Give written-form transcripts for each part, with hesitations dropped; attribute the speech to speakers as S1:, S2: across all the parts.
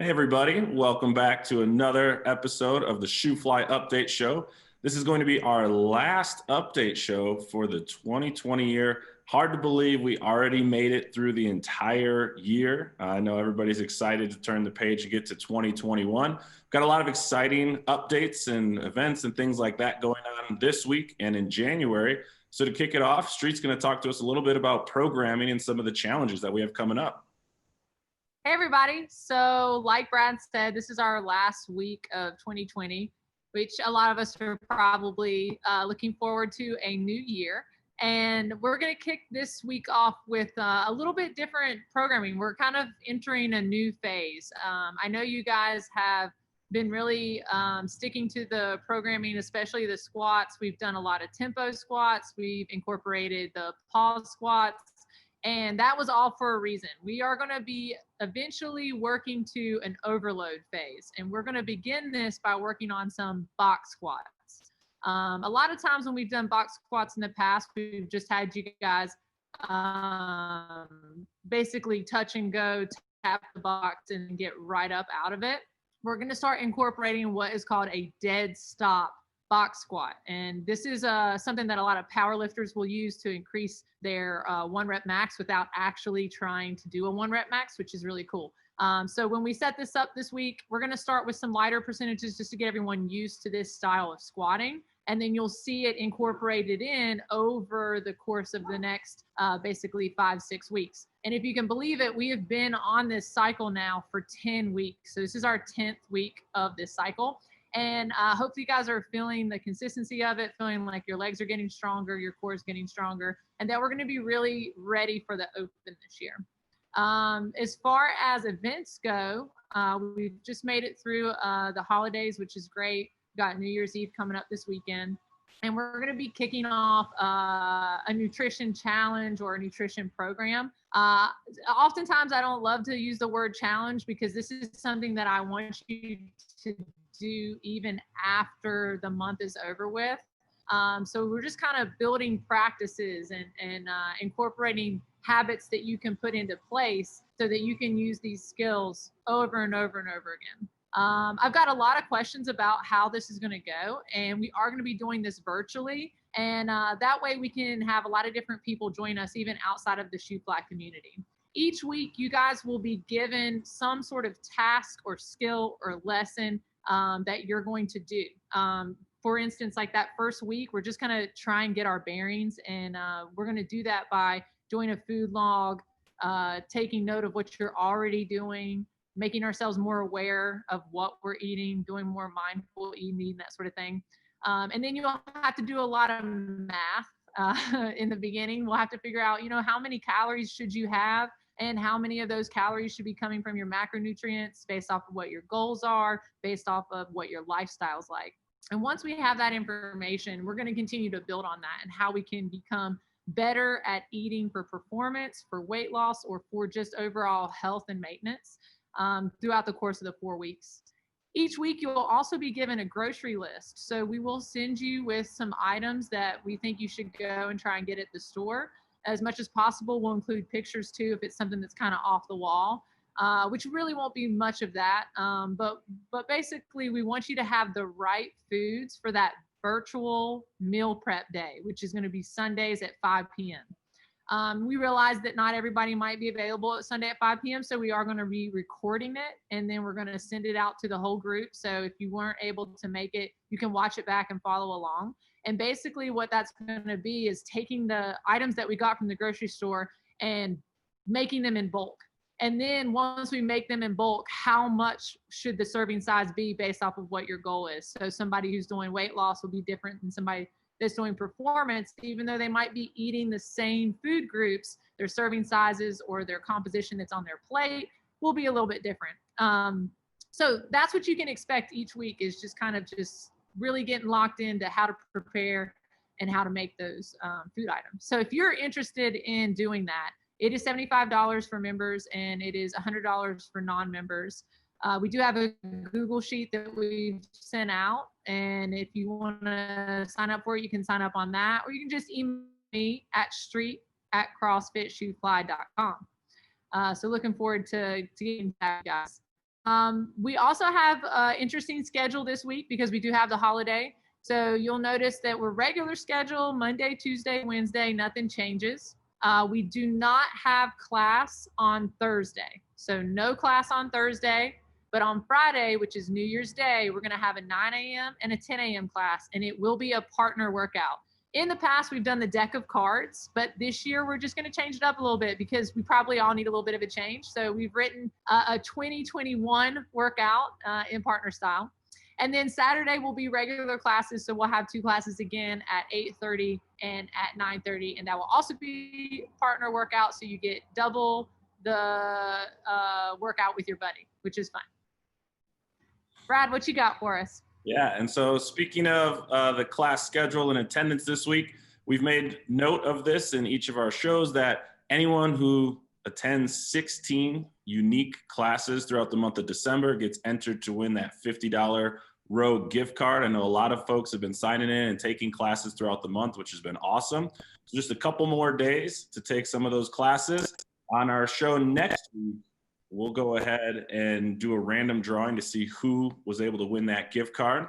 S1: Hey everybody, welcome back to another episode of the Shoofly Update Show. This is going to be our last update show for the 2020 year. Hard to believe we already made it through the entire year. I know everybody's excited to turn the page and get to 2021. Got a lot of exciting updates and events and things like that going on this week and in January. So to kick it off, Street's going to talk to us a little bit about programming and some of the challenges that we have coming up.
S2: Hey everybody. So like Brad said, this is our last week of 2020, which a lot of us are probably looking forward to a new year. And we're going to kick this week off with a little bit different programming. We're kind of entering a new phase. I know you guys have been really sticking to the programming, especially the squats. We've done a lot of tempo squats. We've incorporated the pause squats. And that was all for a reason. We are going to be eventually working to an overload phase. And we're going to begin this by working on some box squats. A lot of times when we've done box squats in the past, we've just had you guys basically touch and go, tap the box and get right up out of it. We're going to start incorporating what is called a dead stop box squat. And this is something that a lot of power lifters will use to increase their 1 rep max without actually trying to do a 1 rep max, which is really cool. So when we set this up this week, we're going to start with some lighter percentages just to get everyone used to this style of squatting. And then you'll see it incorporated in over the course of the next basically 5-6 weeks. And if you can believe it, we have been on this cycle now for 10 weeks. So this is our 10th week of this cycle. And hopefully you guys are feeling the consistency of it, feeling like your legs are getting stronger, your core is getting stronger, and that we're going to be really ready for the open this year. As far as events go, we've just made it through the holidays, which is great. We've got New Year's Eve coming up this weekend. And we're going to be kicking off a nutrition challenge or a nutrition program. Oftentimes, I don't love to use the word challenge because this is something that I want you to do even after the month is over with. So we're just kind of building practices and incorporating habits that you can put into place so that you can use these skills over and over and over again. I've got a lot of questions about how this is going to go, and we are going to be doing this virtually. And that way we can have a lot of different people join us even outside of the Shoofly community. Each week, you guys will be given some sort of task or skill or lesson that you're going to do. For instance, like that first week, we're just going to try and get our bearings. And we're going to do that by doing a food log, taking note of what you're already doing, making ourselves more aware of what we're eating, doing more mindful eating, that sort of thing. And then you'll have to do a lot of math in the beginning. We'll have to figure out, how many calories should you have? And how many of those calories should be coming from your macronutrients based off of what your goals are, based off of what your lifestyle's like. And once we have that information, we're going to continue to build on that and how we can become better at eating for performance, for weight loss, or for just overall health and maintenance throughout the course of the 4 weeks. Each week, you'll also be given a grocery list. So we will send you with some items that we think you should go and try and get at the store. As much as possible, we'll include pictures too if it's something that's kind of off the wall, which really won't be much of that. But basically, we want you to have the right foods for that virtual meal prep day, which is going to be Sundays at 5 p.m. We realize that not everybody might be available at Sunday at 5 p.m., so we are going to be recording it, and then we're going to send it out to the whole group. So if you weren't able to make it, you can watch it back and follow along. And basically what that's going to be is taking the items that we got from the grocery store and making them in bulk. And then once we make them in bulk, how much should the serving size be based off of what your goal is? So somebody who's doing weight loss will be different than somebody that's doing performance, even though they might be eating the same food groups, their serving sizes or their composition that's on their plate will be a little bit different. So that's what you can expect each week, is just kind of just really getting locked into how to prepare and how to make those food items. So if you're interested in doing that, it is $75 for members and it is $100 for non-members. We do have a Google sheet that we've sent out, and if you want to sign up for it, you can sign up on that, or you can just email me at street@crossfitshoofly.com. So looking forward to getting back, guys. We also have an interesting schedule this week because we do have the holiday. So you'll notice that we're regular schedule, Monday, Tuesday, Wednesday, nothing changes. We do not have class on Thursday. So no class on Thursday, but on Friday, which is New Year's Day, we're going to have a 9 a.m. and a 10 a.m. class, and it will be a partner workout. In the past, we've done the deck of cards, but this year we're just going to change it up a little bit because we probably all need a little bit of a change. So we've written a 2021 workout in partner style. And then Saturday will be regular classes. So we'll have two classes again at 8:30 and at 9:30. And that will also be partner workout. So you get double the workout with your buddy, which is fun. Brad, what you got for us?
S1: Yeah, and so speaking of the class schedule and attendance this week, we've made note of this in each of our shows that anyone who attends 16 unique classes throughout the month of December gets entered to win that $50 Rogue gift card. I know a lot of folks have been signing in and taking classes throughout the month, which has been awesome. So just a couple more days to take some of those classes. On our show next week, we'll go ahead and do a random drawing to see who was able to win that gift card.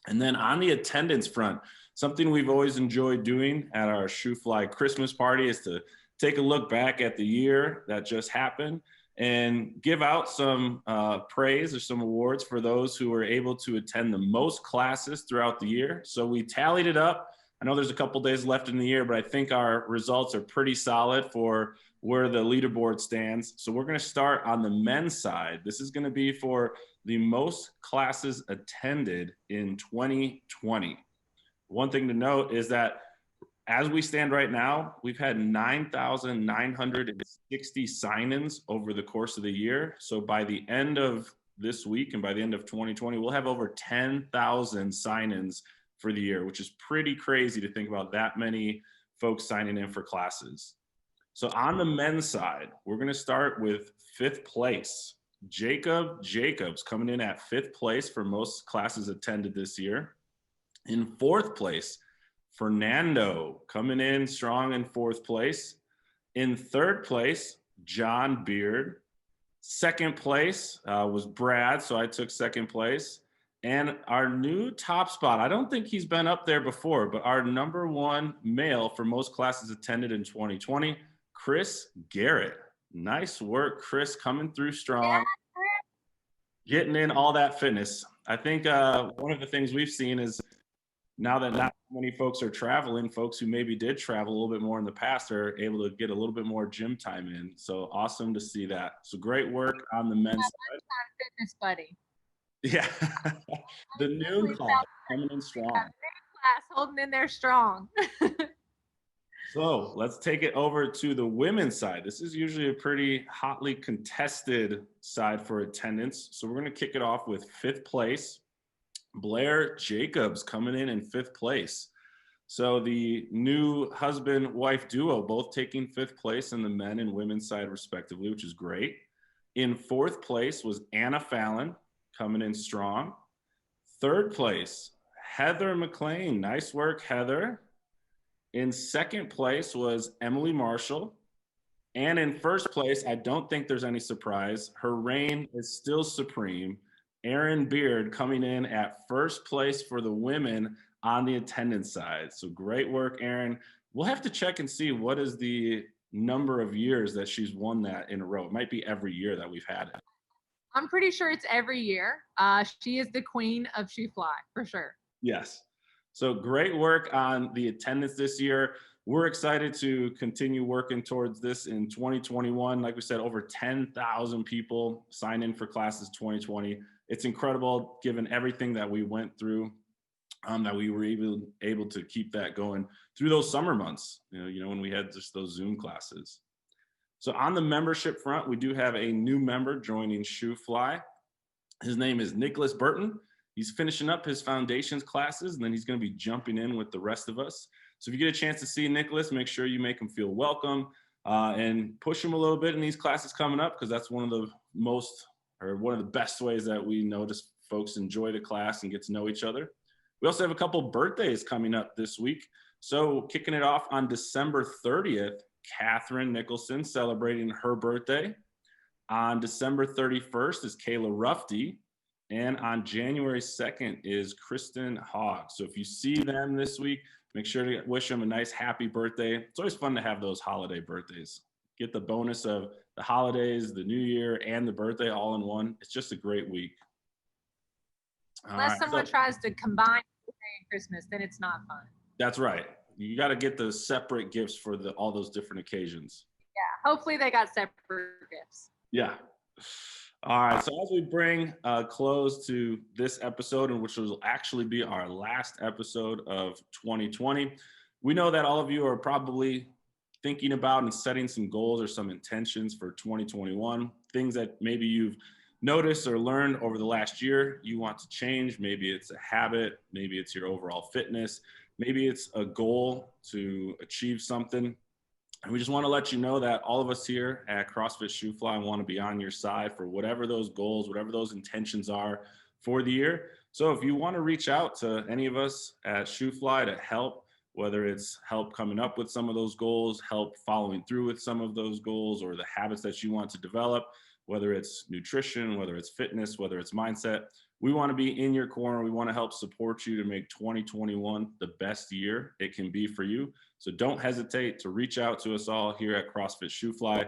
S1: And then on the attendance front, something we've always enjoyed doing at our Shoofly Christmas party is to take a look back at the year that just happened and give out some praise or some awards for those who were able to attend the most classes throughout the year. So we tallied it up. I know there's a couple days left in the year, but I think our results are pretty solid for where the leaderboard stands. So we're going to start on the men's side. This is going to be for the most classes attended in 2020. One thing to note is that as we stand right now, we've had 9,960 sign-ins over the course of the year. So by the end of this week and by the end of 2020, we'll have over 10,000 sign-ins for the year, which is pretty crazy to think about that many folks signing in for classes. So on the men's side, we're going to start with 5th place. Jacob Jacobs coming in at 5th place for most classes attended this year. In 4th place, Fernando coming in strong in 4th place. In 3rd place, John Beard. 2nd place was Brad, so I took 2nd place. And our new top spot, I don't think he's been up there before, but our number 1 male for most classes attended in 2020, Chris Garrett. Nice work, Chris, coming through strong, getting in all that fitness. I think one of the things we've seen is now that not many folks are traveling, folks who maybe did travel a little bit more in the past are able to get a little bit more gym time in. So awesome to see that. So great work on the men's side.
S2: Fitness buddy.
S1: Yeah, the noon class coming in strong.
S2: Class holding in there strong.
S1: So let's take it over to the women's side. This is usually a pretty hotly contested side for attendance. So we're going to kick it off with 5th place. Blair Jacobs coming in 5th place. So the new husband-wife duo both taking 5th place in the men and women's side respectively, which is great. In 4th place was Anna Fallon coming in strong. 3rd place, Heather McLean. Nice work, Heather. In 2nd place was Emily Marshall. And in 1st place, I don't think there's any surprise, her reign is still supreme. Erin Beard coming in at 1st place for the women on the attendance side. So great work, Erin. We'll have to check and see what is the number of years that she's won that in a row. It might be every year that we've had it.
S2: I'm pretty sure it's every year. She is the queen of Shoofly, for sure.
S1: Yes. So great work on the attendance this year. We're excited to continue working towards this in 2021. Like we said, over 10,000 people signed in for classes 2020. It's incredible given everything that we went through, that we were able to keep that going through those summer months, you know, when we had just those Zoom classes. So on the membership front, we do have a new member joining Shoofly. His name is Nicholas Burton. He's finishing up his foundations classes, and then he's going to be jumping in with the rest of us. So if you get a chance to see Nicholas, make sure you make him feel welcome and push him a little bit in these classes coming up, because that's one of the best ways that we notice folks enjoy the class and get to know each other. We also have a couple birthdays coming up this week. So kicking it off on December 30th, Catherine Nicholson celebrating her birthday. On December 31st is Kayla Ruffty. And on January 2nd is Kristen Hogg. So if you see them this week, make sure to wish them a nice, happy birthday. It's always fun to have those holiday birthdays. Get the bonus of the holidays, the new year, and the birthday all in one. It's just a great week.
S2: Unless someone tries to combine birthday and Christmas, then it's not fun.
S1: That's right. You got to get the separate gifts for all those different occasions.
S2: Yeah, hopefully they got separate gifts.
S1: Yeah. All right. So as we bring a close to this episode, and which will actually be our last episode of 2020, we know that all of you are probably thinking about and setting some goals or some intentions for 2021, things that maybe you've noticed or learned over the last year you want to change. Maybe it's a habit, maybe it's your overall fitness, maybe it's a goal to achieve something. And we just want to let you know that all of us here at CrossFit Shoofly want to be on your side for whatever those goals, whatever those intentions are for the year. So if you want to reach out to any of us at Shoofly to help, whether it's help coming up with some of those goals, help following through with some of those goals, or the habits that you want to develop, whether it's nutrition, whether it's fitness, whether it's mindset, we want to be in your corner. We want to help support you to make 2021 the best year it can be for you. So don't hesitate to reach out to us all here at CrossFit Shoofly.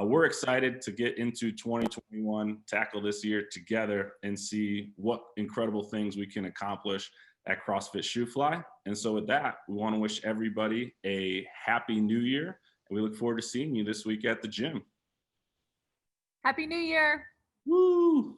S1: We're excited to get into 2021, tackle this year together, and see what incredible things we can accomplish at CrossFit Shoofly. And so with that, we want to wish everybody a happy new year. And we look forward to seeing you this week at the gym.
S2: Happy New Year.
S1: Woo!